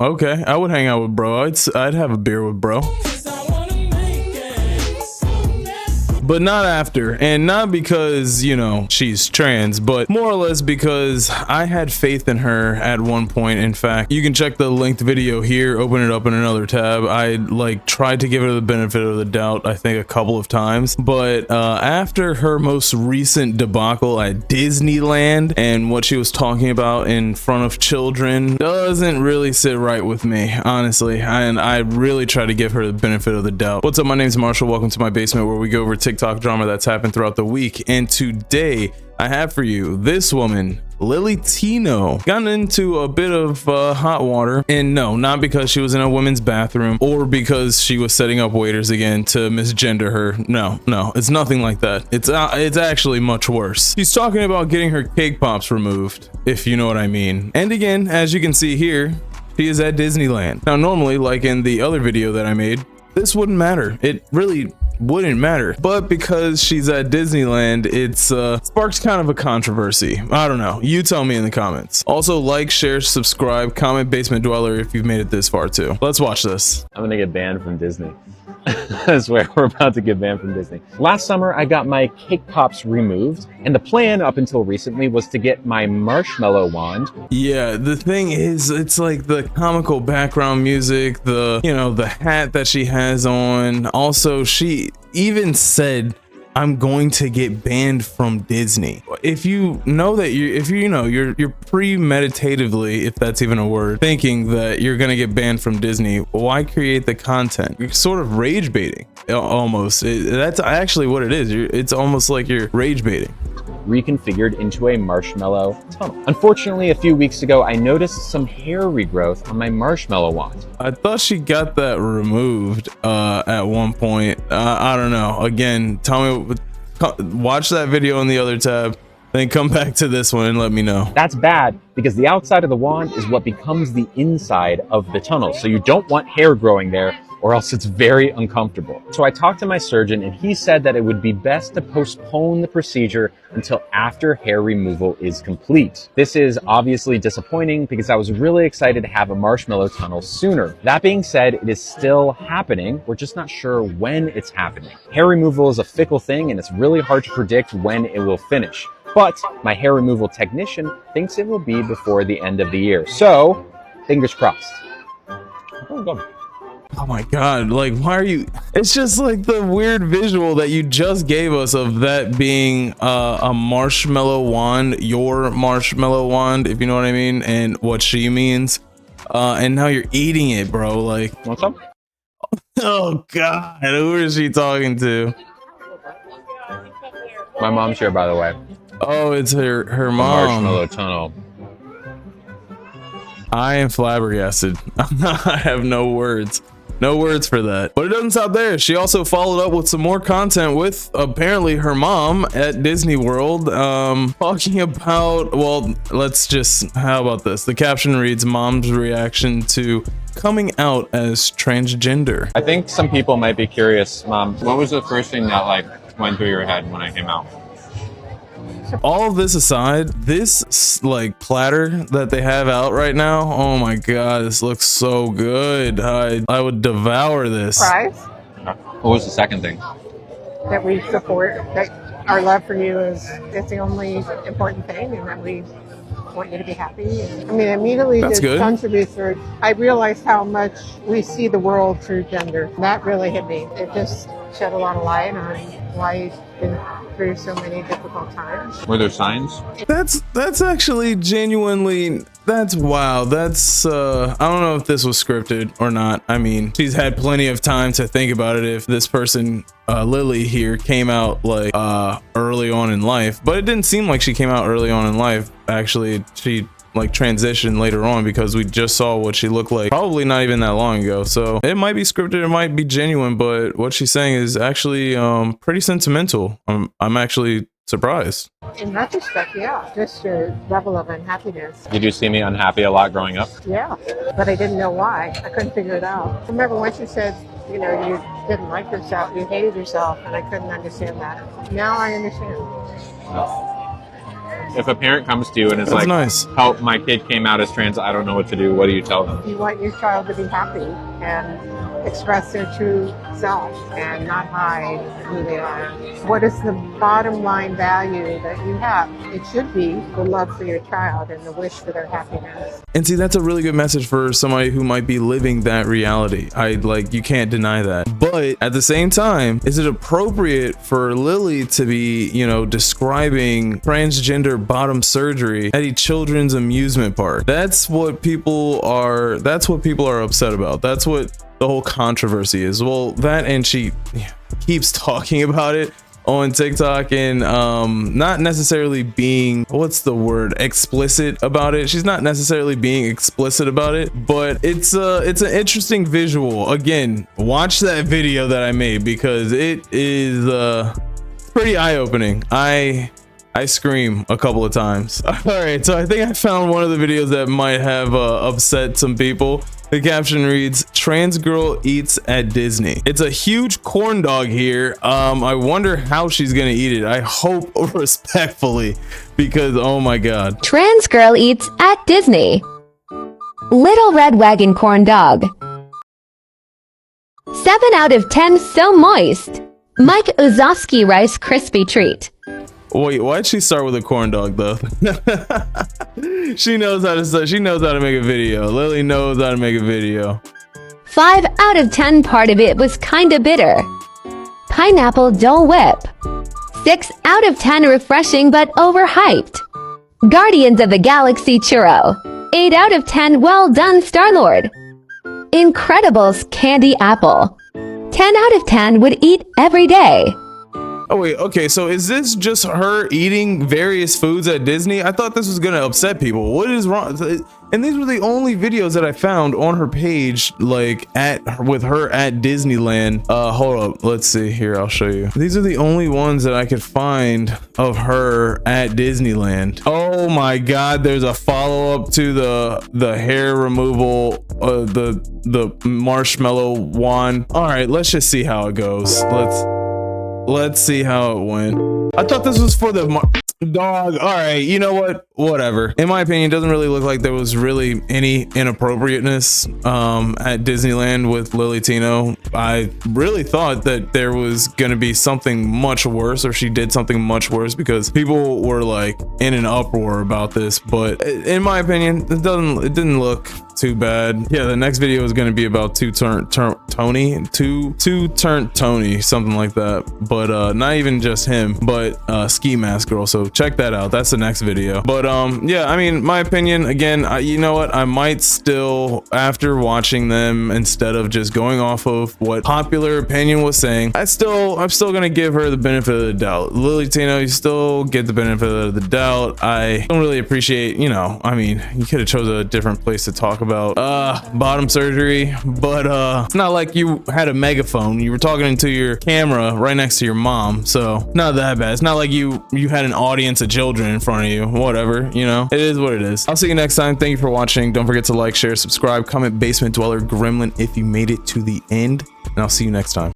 Okay, I would hang out with bro. I'd have a beer with bro. But not after, and not because, you know, she's trans, but more or less because I had faith in her at one point. In fact, you can check the linked video here, open it up in another tab. I like tried to give her the benefit of the doubt, I think a couple of times, but after her most recent debacle at Disneyland and what she was talking about in front of children doesn't really sit right with me, honestly, and I really try to give her the benefit of the doubt. What's up, my name's Marshall. Welcome to my basement, where we go over TikTok drama that's happened throughout the week, and today I have for you this woman, Lily Tino, gotten into a bit of hot water, and no, not because she was in a women's bathroom or because she was setting up waiters again to misgender her. No, it's nothing like that. It's actually much worse. She's talking about getting her cake pops removed, if you know what I mean. And again, as you can see here, she is at Disneyland. Now normally, like in the other video that I made, this wouldn't matter. It really wouldn't matter, but because she's at Disneyland, it's sparks kind of a controversy. I don't know, you tell me in the comments. Also, like, share, subscribe, comment Basement Dweller if you've made it this far too. Let's watch this. I'm gonna get banned from Disney. I swear, we're about to get banned from Disney. Last summer, I got my cake pops removed, and the plan up until recently was to get my marshmallow wand. Yeah, the thing is, it's like the comical background music, the, you know, the hat that she has on. Also, she even said, I'm going to get banned from Disney. If you know that you're premeditatively, if that's even a word, thinking that you're gonna get banned from Disney, why create the content? You're sort of rage baiting, almost. That's actually what it is. It's almost like you're rage baiting. Reconfigured into a marshmallow tunnel. Unfortunately, a few weeks ago, I noticed some hair regrowth on my marshmallow wand. I thought she got that removed at one point. I don't know. Again, tell me, watch that video in the other tab, then come back to this one and let me know. That's bad because the outside of the wand is what becomes the inside of the tunnel. So you don't want hair growing there, or else it's very uncomfortable. So I talked to my surgeon, and he said that it would be best to postpone the procedure until after hair removal is complete. This is obviously disappointing because I was really excited to have a marshmallow tunnel sooner. That being said, it is still happening. We're just not sure when it's happening. Hair removal is a fickle thing, and it's really hard to predict when it will finish. But my hair removal technician thinks it will be before the end of the year. So, fingers crossed. Oh my god, like, why are you, it's just like the weird visual that you just gave us of that being a marshmallow wand, your marshmallow wand, if you know what I mean, and what she means, and now you're eating it, bro. Like, What's up? Oh god, who is she talking to? My mom's here, by the way. Oh, it's her mom. Marshmallow tunnel. I am flabbergasted. I have no words. No words for that. But it doesn't stop there. She also followed up with some more content with apparently her mom at Disney World, talking about, well, how about this? The caption reads, mom's reaction to coming out as transgender. I think some people might be curious, Mom, what was the first thing that like went through your head when I came out? All of this aside, this like platter that they have out right now, oh my god, this looks so good. I would devour this. Fries. What was the second thing? That we support, that our love for you is the only important thing, and that we want you to be happy. And, I mean, immediately That's did good. tons of research. I realized how much we see the world through gender. That really hit me. It just shed a lot of light on why you've been through so many difficult times. Were there signs? That's actually genuinely, that's wow. That's I don't know if this was scripted or not. I mean, she's had plenty of time to think about it if this person, Lily here, came out like early on in life, but it didn't seem like she came out early on in life. Actually, she like transition later on, because we just saw what she looked like probably not even that long ago. So it might be scripted, it might be genuine, but what she's saying is actually pretty sentimental. I'm actually surprised. In retrospect, yeah, just your level of unhappiness. Did you see me unhappy a lot growing up? Yeah, but I didn't know why. I couldn't figure it out. I remember once you said, you know, you didn't like yourself, you hated yourself, and I couldn't understand that. Now I understand. If a parent comes to you and is That's like, nice. "Help, my kid came out as trans. I don't know what to do." What do you tell them? You want your child to be happy and express their true self and not hide who they are. What is the bottom line value that you have? It should be the love for your child and the wish for their happiness. And see, that's a really good message for somebody who might be living that reality. You can't deny that. But at the same time, is it appropriate for Lily to be, describing transgender bottom surgery at a children's amusement park? That's what people are upset about. That's what the whole controversy is. Well, that, and she keeps talking about it on TikTok and not necessarily being, what's the word, explicit about it. She's not necessarily being explicit about it, but it's an interesting visual. Again, watch that video that I made because it is pretty eye-opening. I scream a couple of times. All right, so I think I found one of the videos that might have upset some people. The caption reads, "Trans girl eats at Disney." It's a huge corn dog here. I wonder how she's gonna eat it. I hope respectfully, because oh my god. Trans girl eats at Disney. Little red wagon corn dog. 7 out of 10 so moist. Mike Uzowski Rice Krispie treat. Wait, why'd she start with a corn dog though? She knows how to make a video. Lily knows how to make a video. 5 out of 10 part of it was kinda bitter. Pineapple Dole Whip. 6 out of 10 refreshing but overhyped. Guardians of the Galaxy Churro. 8 out of 10 well done Star-Lord. Incredibles Candy Apple. 10 out of 10 would eat every day. Oh wait, okay, so is this just her eating various foods at Disney? I thought this was gonna upset people. What is wrong? And these were the only videos that I found on her page, like with her at Disneyland. Hold up, let's see here, I'll show you. These are the only ones that I could find of her at Disneyland. Oh my god, there's a follow-up to the hair removal, the marshmallow wand. All right, let's just see how it goes. Let's see how it went. I thought this was for the dog. All right, you know what? Whatever. In my opinion, it doesn't really look like there was really any inappropriateness at Disneyland with Lily Tino. I really thought that there was gonna be something much worse, or she did something much worse, because people were like in an uproar about this. But in my opinion, it didn't look too bad. Yeah, the next video is going to be about two-turnt Tony, something like that. But not even just him, but Ski Mask Girl. So check that out. That's the next video. But yeah, I mean, my opinion, again, you know what? I might still, after watching them, instead of just going off of what popular opinion was saying, I'm still going to give her the benefit of the doubt. Lily Tino, you still get the benefit of the doubt. I don't really appreciate, I mean, you could have chose a different place to talk about bottom surgery, but it's not like you had a megaphone. You were talking into your camera right next to your mom, so not that bad. It's not like you had an audience of children in front of you. Whatever, it is what it is. I'll see you next time. Thank you for watching. Don't forget to like, share, subscribe, comment Basement Dweller Gremlin if you made it to the end, and I'll see you next time.